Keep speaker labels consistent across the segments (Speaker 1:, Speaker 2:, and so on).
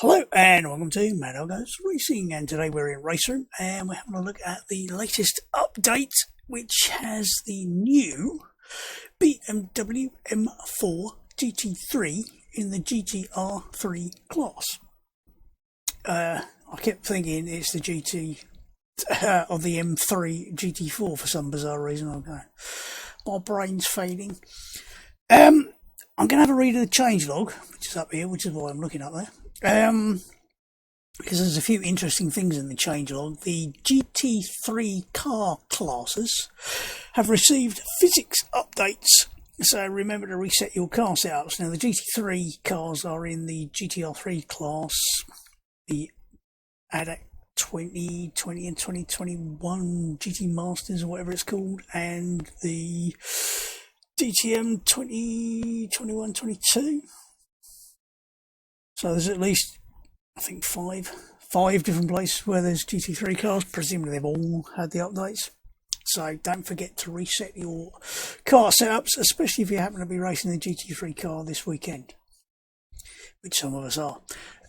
Speaker 1: Hello and welcome to Mad Goes Racing, and today we're in Raceroom and we're having a look at the latest update, which has the new BMW M4 GT3 in the GTR3 class. I kept thinking it's the GT of the M3 GT4 for some bizarre reason. Okay, my brain's fading. I'm going to have a read of the changelog, which is up here, which is why I'm looking up there. Because there's a few interesting things in the changelog. The GT3 car classes have received physics updates, so remember to reset your car setups. Now the GT3 cars are in the GTR3 class, the ADAC 2020 and 2021 GT Masters or whatever it's called, and the DTM 2021-22. So there's at least, I think, five different places where there's GT3 cars. Presumably they've all had the updates. So don't forget to reset your car setups, especially if you happen to be racing the GT3 car this weekend, which some of us are.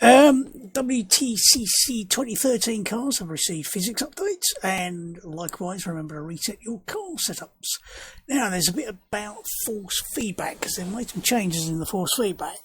Speaker 1: WTCC 2013 cars have received physics updates, and likewise remember to reset your car setups. Now there's a bit about force feedback, because they've made some changes in the force feedback.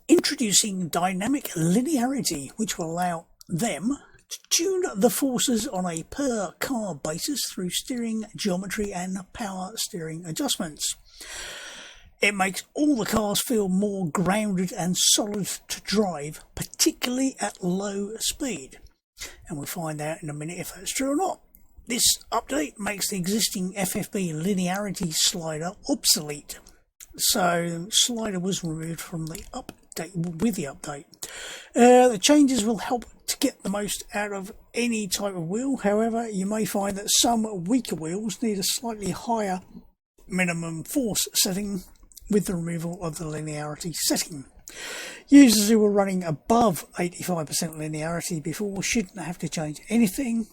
Speaker 1: Introducing dynamic linearity, which will allow them to tune the forces on a per car basis through steering geometry and power steering adjustments. It makes all the cars feel more grounded and solid to drive, particularly at low speed. And we'll find out in a minute if that's true or not. This update makes the existing FFB linearity slider obsolete. So slider was removed from the update with the update. The changes will help to get the most out of any type of wheel. However, you may find that some weaker wheels need a slightly higher minimum force setting with the removal of the linearity setting. Users who were running above 85% linearity before shouldn't have to change anything.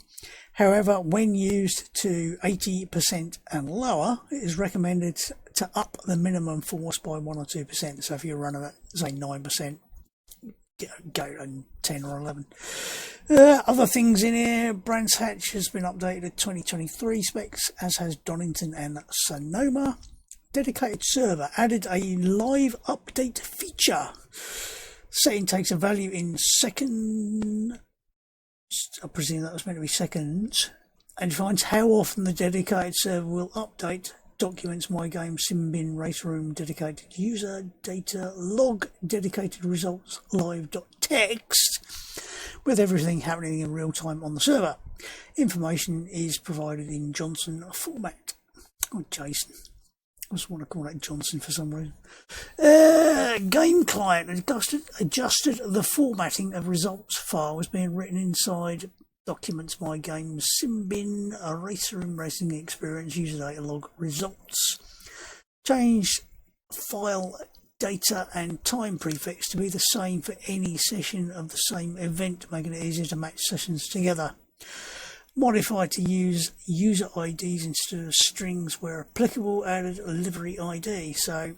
Speaker 1: However, when used to 80% and lower, it is recommended to up the minimum force by 1 or 2%. So if you're running at, say, 9%, go to 10 or 11. Other things in here: Brands Hatch has been updated to 2023 specs, as has Donington and Sonoma. Dedicated server added a live update feature. Setting takes a value in seconds, I presume that was meant to be seconds, and finds how often the dedicated server will update. Documents my game simbin raceroom dedicated user data log dedicated results live.txt with everything happening in real time on the server. Information is provided in Johnson format. Oh, Jason. I just want to call that Johnson for some reason. Game client adjusted the formatting of results files being written inside documents my game simbin a raceroom racing experience user data log results. Changed file data and time prefix to be the same for any session of the same event, making it easier to match sessions together. Modified to use user IDs instead of strings where applicable. Added a livery ID, so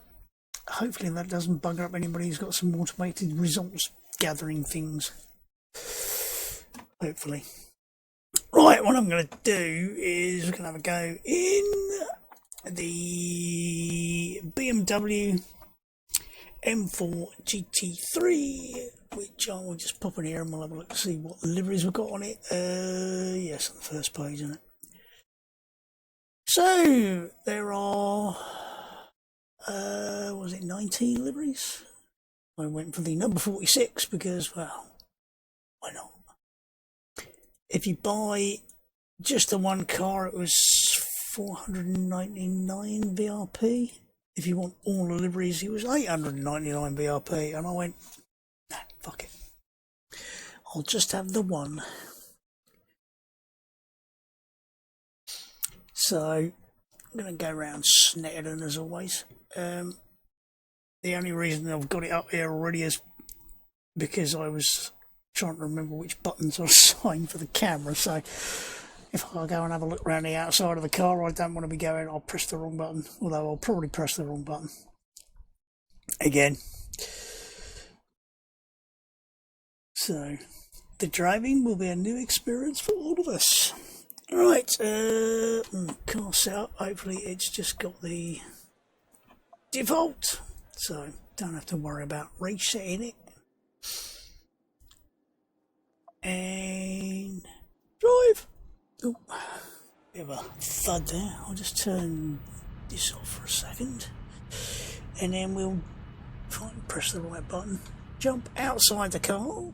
Speaker 1: hopefully that doesn't bugger up anybody who's got some automated results gathering things. Hopefully. Right, what I'm going to do is we're going to have a go in the BMW M4 GT3, which I will just pop in here and we'll have a look to see what liveries we've got on it. Yes, on the first page, isn't it? So there are, was it 19 liveries? I went for the number 46 because, well, why not? If you buy just the one car, it was 499 VRP. If you want all the liveries, it was 899 VRP, and I went, nah, fuck it. I'll just have the one. So I'm going to go around Snetterton as always. The only reason I've got it up here already is because I was trying to remember which buttons I assigned for the camera. So if I go and have a look around the outside of the car, I don't want to be going, I'll press the wrong button, although I'll probably press the wrong button again. So the driving will be a new experience for all of us. Right, car setup. Hopefully it's just got the default, so don't have to worry about resetting it. And drive. Oh, bit of a thud there. I'll just turn this off for a second, and then we'll try and press the right button. Jump outside the car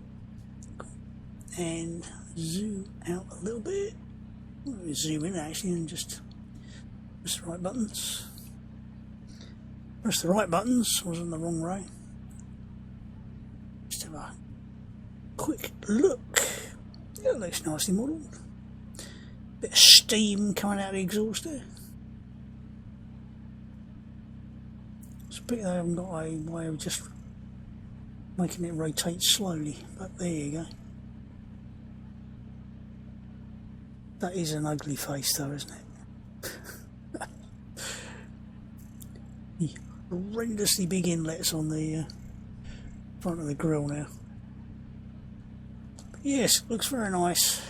Speaker 1: and zoom out a little bit. Zoom in actually and just press the right buttons. Press the right buttons. I was in the wrong row. Just have a quick look. Yeah, it looks nicely modelled. Bit of steam coming out of the exhaust there. It's a pity they haven't got a way of just making it rotate slowly, but there you go. That is an ugly face though, isn't it? The horrendously big inlets on the front of the grille now. But yes, looks very nice.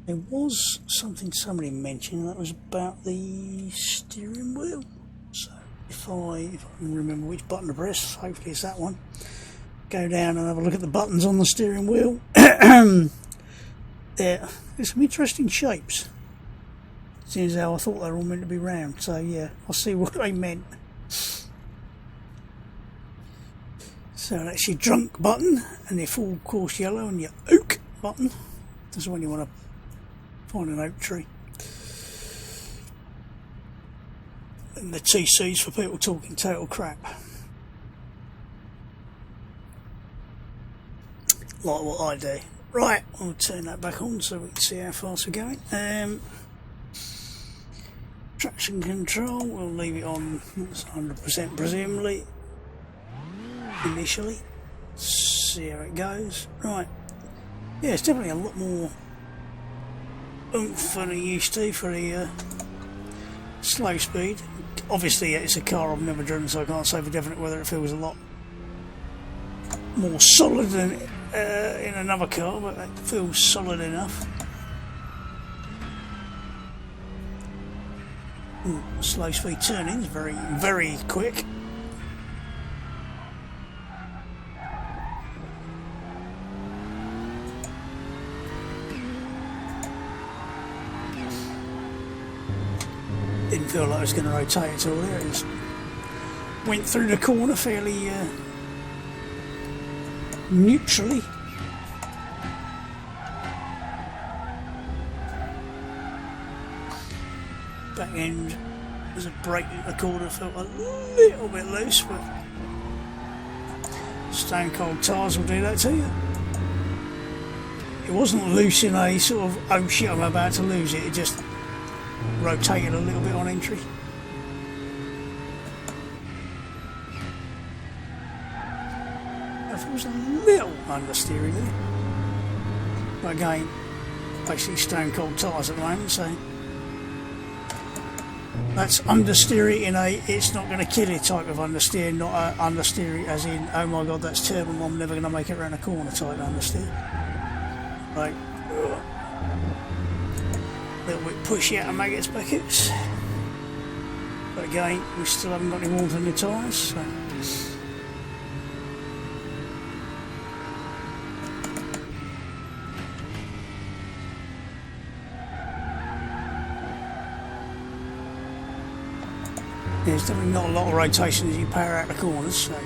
Speaker 1: There was something somebody mentioned that was about the steering wheel. So if I can remember which button to press, hopefully it's that one. Go down and have a look at the buttons on the steering wheel. There's some interesting shapes. Seeing as how I thought they were all meant to be round. So yeah, I'll see what they meant. So that's your drunk button, and your full course yellow, and your oak button. That's when you want to find an oak tree. And the TC's for people talking total crap. Like what I do. Right, I'll turn that back on so we can see how fast we're going. Traction control, we'll leave it on 100% presumably, initially. See how it goes. Right, yeah, it's definitely a lot more oomph than I used to for the slow speed. Obviously it's a car I've never driven, so I can't say for definite whether it feels a lot more solid than in another car, but it feels solid enough. Slow speed turning is very, very quick. Didn't feel like I was going to rotate at all there. It just went through the corner fairly neutrally. Back end was a brake at the corner, felt a little bit loose, but stone cold tyres will do that to you. It wasn't loose in a sort of, oh shit, I'm about to lose it, it just rotated a little bit on entry. It was a little understeering there. But again, basically stone cold tyres at the moment, so that's understeering in a it's not going to kill you type of understeer, not a understeering as in, oh my god, that's terrible, I'm never going to make it around a corner type understeer. Like, a little bit pushy out of maggots buckets. But again, we still haven't got any water in the tyres, so. There's definitely not a lot of rotation as you power out the corners, so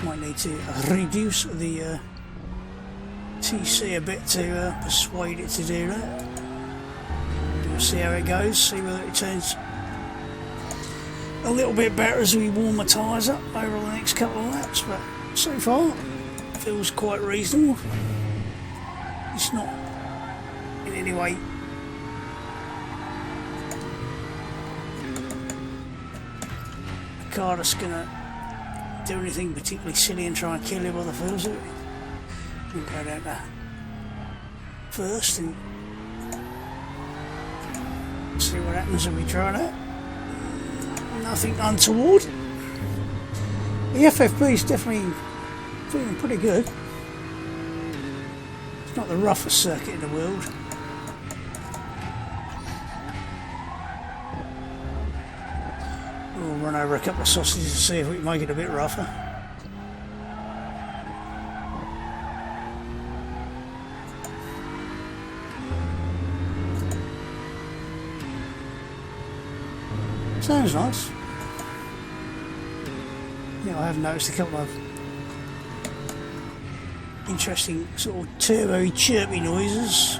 Speaker 1: might need to reduce the TC a bit to persuade it to do that. We'll see how it goes, see whether it turns a little bit better as we warm the tyres up over the next couple of laps, but so far it feels quite reasonable. It's not in any way car that's gonna do anything particularly silly and try and kill you by the feels of it. We'll go down that first and see what happens when we try that. Nothing untoward. The FFP is definitely Feeling pretty good. It's not the roughest circuit in the world. We'll run over a couple of sausages and see if we can make it a bit rougher. Sounds nice. Yeah, I have noticed a couple of interesting sort of turbo chirpy noises.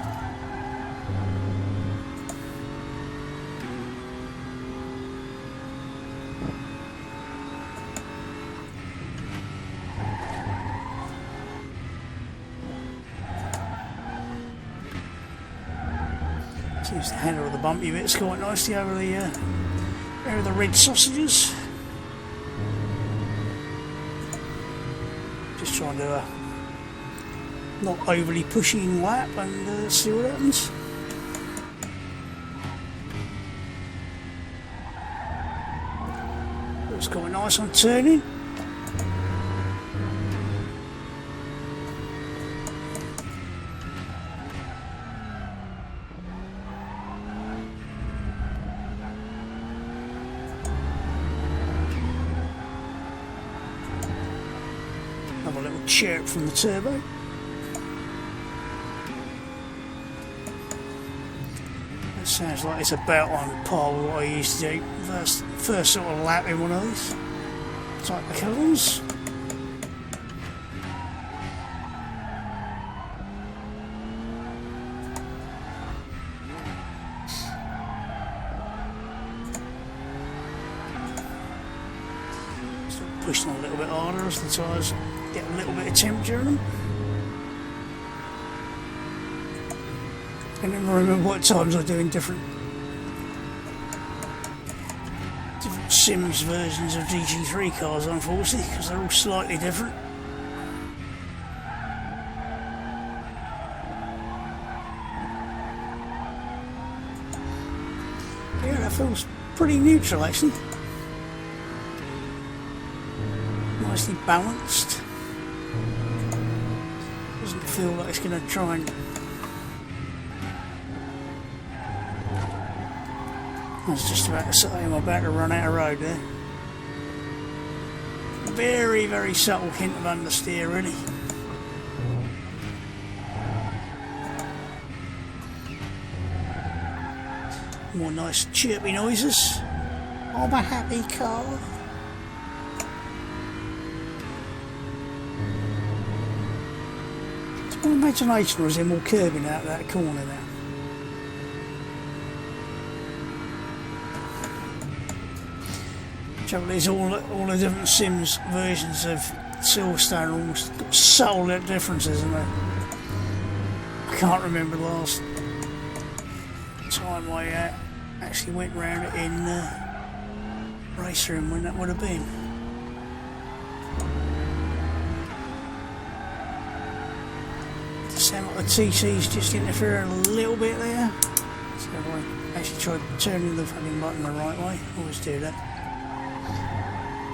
Speaker 1: Seems to handle the bumpy bits quite nicely over the red sausages. Just trying to not overly pushing lap and see what happens. Looks quite nice on turning. Have a little chirp from the turbo. Sounds like it's about on par with what I used to do first sort of lap in one of these type of colours. Sort of pushing on a little bit harder as the tyres get a little bit of temperature in them. I never remember what times I do in different Sims versions of GT3 cars, unfortunately, because they're all slightly different. Yeah, that feels pretty neutral actually. Nicely balanced. Doesn't feel like it's going to try and... I was just about to say I'm about to run out of road there. Very, very subtle hint of understeer, really. More nice chirpy noises. I'm a happy car. It's my imagination, or is there more curbing out of that corner now? Trouble is, all the different Sims versions of Silverstone almost got subtle little differences, isn't there? I can't remember the last time I actually went round it in Raceroom, when that would have been. Does it sound like the TC's just interfering a little bit there? So I actually tried turning the fucking button the right way. Always do that.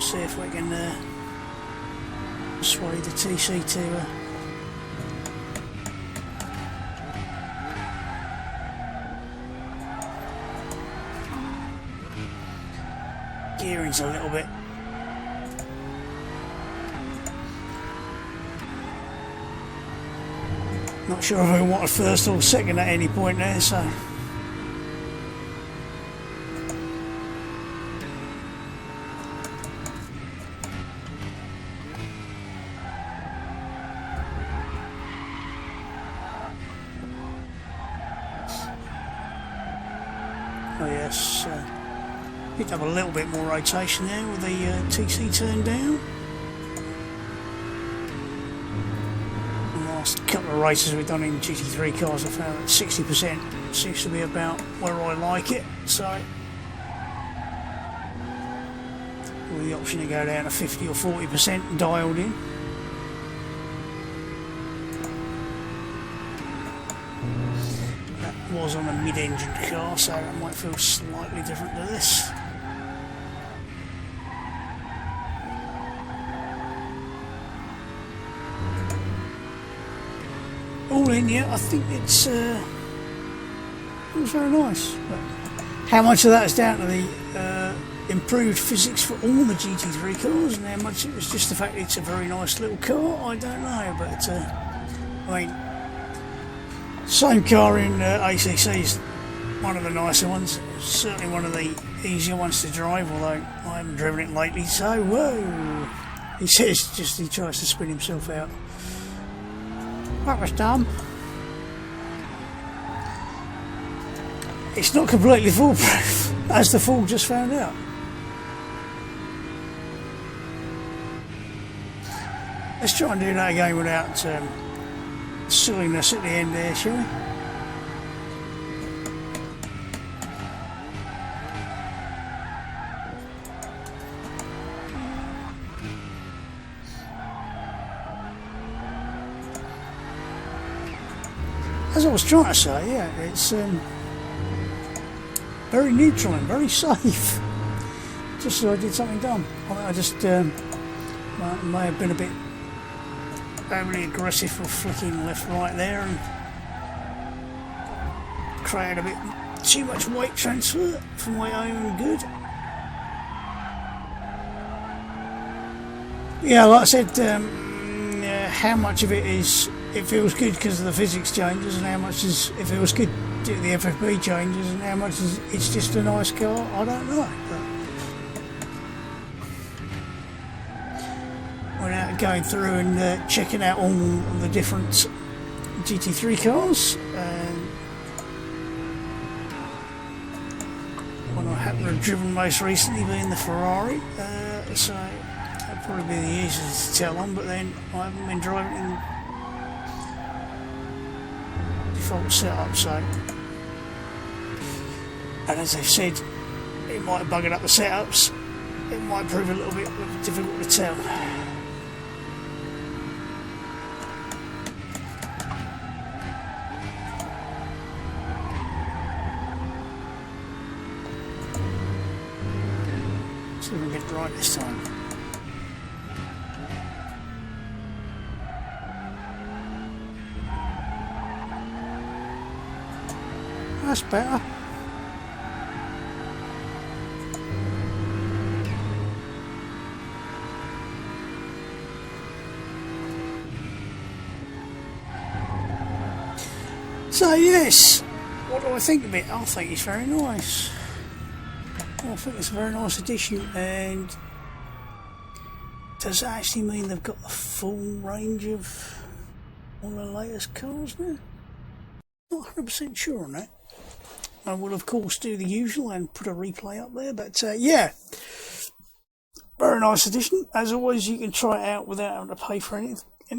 Speaker 1: See if we can sway the TC to gearing's a little bit not sure if I want a first or second at any point there, so oh yes, picked up a little bit more rotation there with the TC turned down. The last couple of races we've done in GT3 cars, I found that 60% seems to be about where I like it, so with the option to go down to 50 or 40% dialed in. Was on a mid-engine car, so that might feel slightly different to this. all in, yeah, I think it was very nice. But how much of that is down to the improved physics for all the GT3 cars, and how much it was just the fact it's a very nice little car, I don't know. But I mean, same car in ACC is one of the nicer ones, certainly one of the easier ones to drive, although I haven't driven it lately, so whoa, he says, just he tries to spin himself out. That was dumb. It's not completely foolproof, as the fool just found out. Let's try and do that again without silliness at the end there, shall we? As I was trying to say, yeah, it's very neutral and very safe. Just so I did something dumb. I just may have been a bit overly aggressive for flicking left right there and created a bit too much weight transfer for my own good. Yeah, like I said, how much of it is it feels good because of the physics changes, and how much is it feels good due to the FFP changes, and how much is it's just a nice car, I don't know. But without going through and checking out all the different GT3 cars, one I happen to have driven most recently being the Ferrari, so that'd probably be the easiest to tell on, but then I haven't been driving in default setup, so, and as I've said, it might have buggered up the setups, it might prove a little bit difficult to tell. See if we can get it right this time. That's better. So yes, what do I think of it? I think it's very nice. I think it's a very nice addition, and does it actually mean they've got the full range of all the latest cars now? Not 100% sure on that. I will of course do the usual and put a replay up there, but yeah, very nice addition. As always, you can try it out without having to pay for any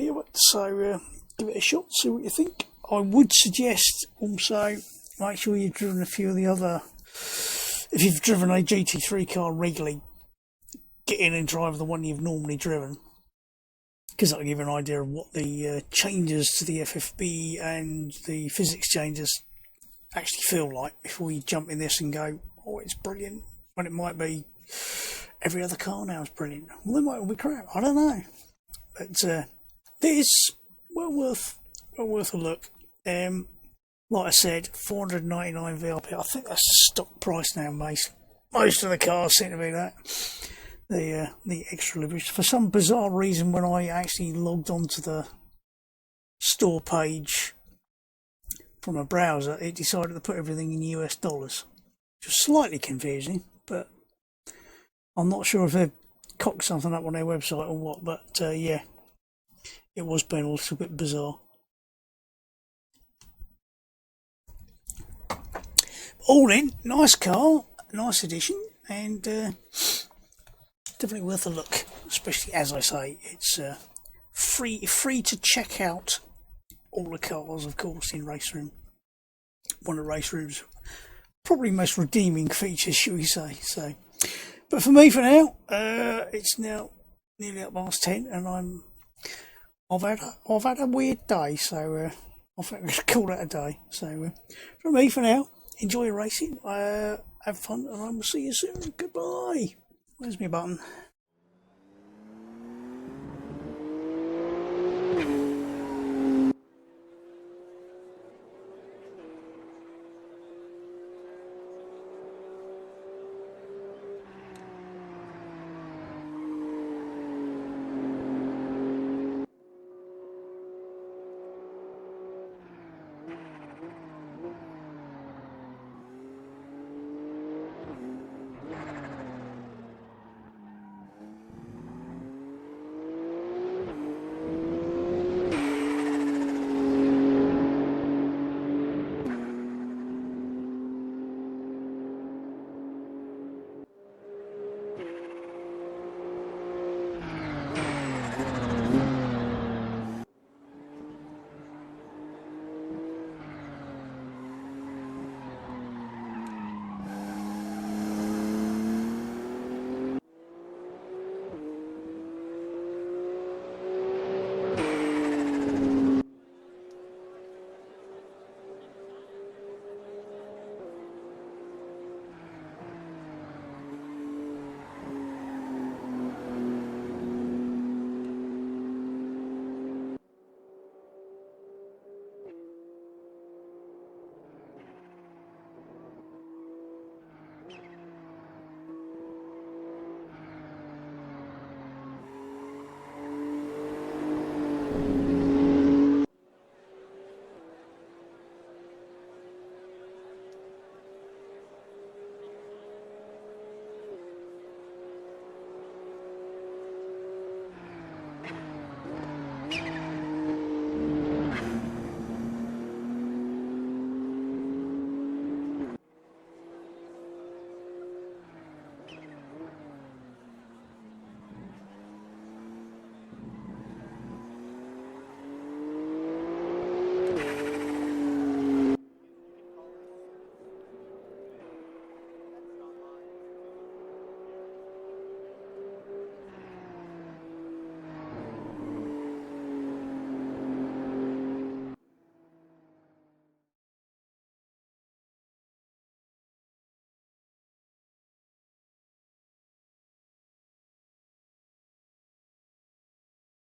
Speaker 1: of it, so give it a shot, see what you think. I would suggest also make sure you've driven a few of the other, if you've driven a GT3 car regularly, get in and drive the one you've normally driven, because that'll give you an idea of what the changes to the FFB and the physics changes actually feel like before you jump in this and go, oh, it's brilliant, when it might be every other car now is brilliant. Well, they might all be crap, I don't know, but this well worth a look. Like I said, 499 VRP. I think that's the stock price now, mate. Most of the cars seem to be that. The extra leverage. For some bizarre reason, when I actually logged onto the store page from a browser, it decided to put everything in US dollars. Which was slightly confusing, but I'm not sure if they've cocked something up on their website or what, but yeah, it was being a little bit bizarre. All in, nice car, nice addition, and definitely worth a look. Especially, as I say, it's free to check out all the cars, of course, in Raceroom. One of Raceroom's probably most redeeming features, should we say? So, but for me, for now, it's now nearly up past 10, and I've had a weird day, so I think I'm going to call that a day. So, for me, for now. Enjoy your racing, have fun, and I will see you soon. Goodbye. Where's my button?